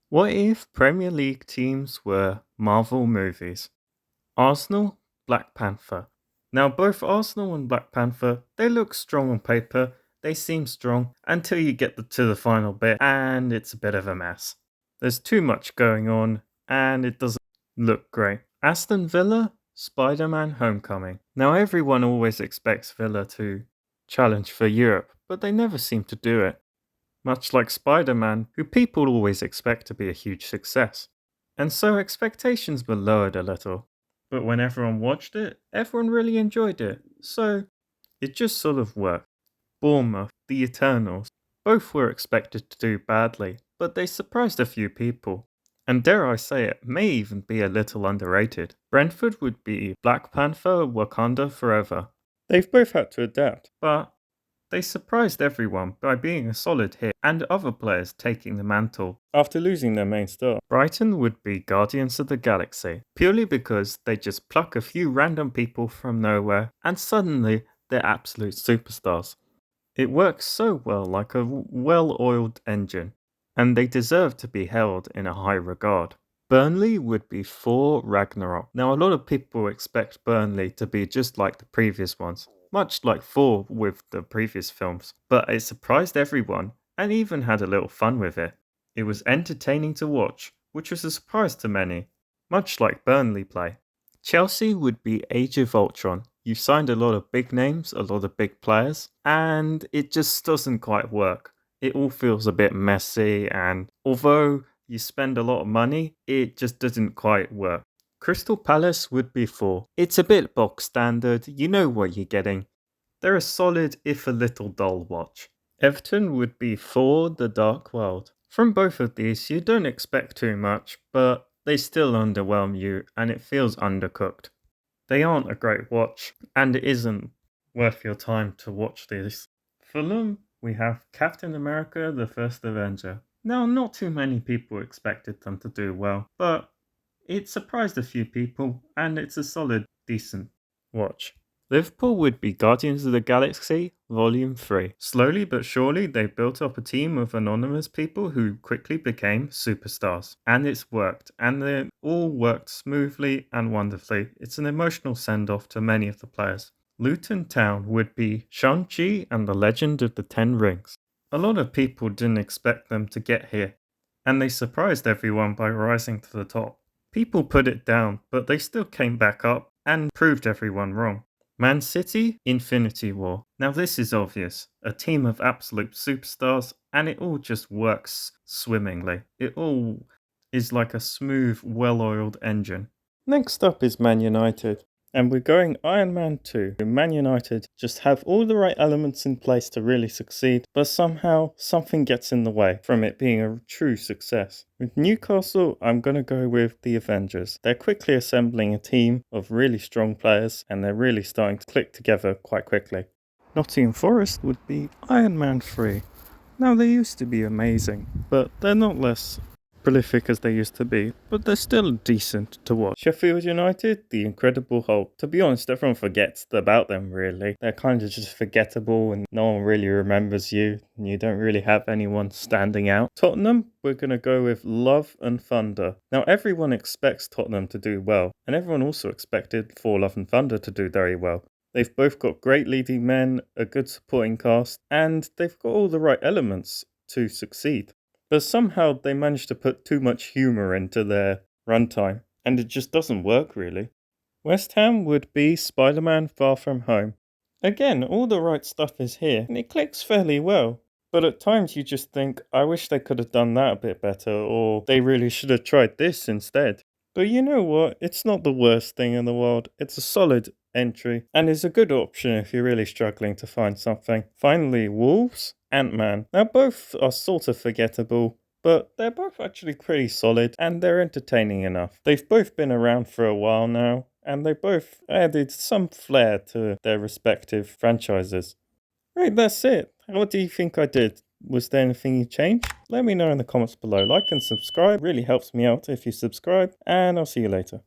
What if Premier League teams were Marvel movies? Arsenal, Black Panther. Now, both Arsenal and Black Panther, they look strong on paper, they seem strong until you get to the final bit and it's a bit of a mess. There's too much going on and it doesn't look great. Aston Villa, Spider Man Homecoming. Now, everyone always expects Villa to challenge for Europe, but they never seem to do it. Much like Spider Man, who people always expect to be a huge success. And so expectations were lowered a little. But when everyone watched it, everyone really enjoyed it. So it just sort of worked. Bournemouth, The Eternals, both were expected to do badly, but they surprised a few people. And dare I say it, may even be a little underrated. Brentford would be Black Panther, Wakanda Forever. They've both had to adapt, but they surprised everyone by being a solid hit and other players taking the mantle after losing their main star. Brighton would be Guardians of the Galaxy, purely because they just pluck a few random people from nowhere and suddenly they're absolute superstars. It works so well like a well-oiled engine, and they deserve to be held in a high regard. Burnley would be Thor Ragnarok. Now, a lot of people expect Burnley to be just like the previous ones, much like Thor with the previous films, but it surprised everyone and even had a little fun with it. It was entertaining to watch, which was a surprise to many, much like Burnley play. Chelsea would be Age of Ultron. You've signed a lot of big names, a lot of big players, and it just doesn't quite work. It all feels a bit messy, and although you spend a lot of money, it just doesn't quite work. Crystal Palace would be 4. It's a bit box standard, you know what you're getting. They're a solid, if a little dull watch. Everton would be 4 The Dark World. From both of these, you don't expect too much, but they still underwhelm you and it feels undercooked. They aren't a great watch, and it isn't worth your time to watch these. Fulham, we have Captain America the First Avenger. Now, not too many people expected them to do well, but it surprised a few people, and it's a solid, decent watch. Liverpool would be Guardians of the Galaxy Volume 3. Slowly but surely, they built up a team of anonymous people who quickly became superstars. And it's worked, and they all worked smoothly and wonderfully. It's an emotional send off to many of the players. Luton Town would be Shang-Chi and the Legend of the Ten Rings. A lot of people didn't expect them to get here, and they surprised everyone by rising to the top. People put it down, but they still came back up and proved everyone wrong. Man City, Infinity War. Now this is obvious. A team of absolute superstars, and it all just works swimmingly. It all is like a smooth, well-oiled engine. Next up is Man United. And we're going Iron Man 2. Man United just have all the right elements in place to really succeed, but somehow something gets in the way from it being a true success. With Newcastle, I'm going to go with the Avengers. They're quickly assembling a team of really strong players, and they're really starting to click together quite quickly. Nottingham Forest would be Iron Man 3. Now, they used to be amazing, but they're not less prolific as they used to be, but they're still decent to watch. Sheffield United, the Incredible Hulk. To be honest, everyone forgets about them really. They're kind of just forgettable and no one really remembers you, and you don't really have anyone standing out. Tottenham, we're going to go with Love and Thunder. Now, everyone expects Tottenham to do well, and everyone also expected For Love and Thunder to do very well. They've both got great leading men, a good supporting cast, and they've got all the right elements to succeed. But somehow they managed to put too much humour into their runtime, and it just doesn't work really. West Ham would be Spider-Man Far From Home. Again, all the right stuff is here, and it clicks fairly well. But at times you just think, I wish they could have done that a bit better, or they really should have tried this instead. But you know what? It's not the worst thing in the world. It's a solid entry, and is a good option if you're really struggling to find something. Finally, Wolves, Ant-Man. Now both are sort of forgettable, but they're both actually pretty solid, and they're entertaining enough. They've both been around for a while now, and they both added some flair to their respective franchises. Right, that's it. What do you think I did? Was there anything you changed? Let me know in the comments below. Like and subscribe really helps me out if you subscribe, and I'll see you later.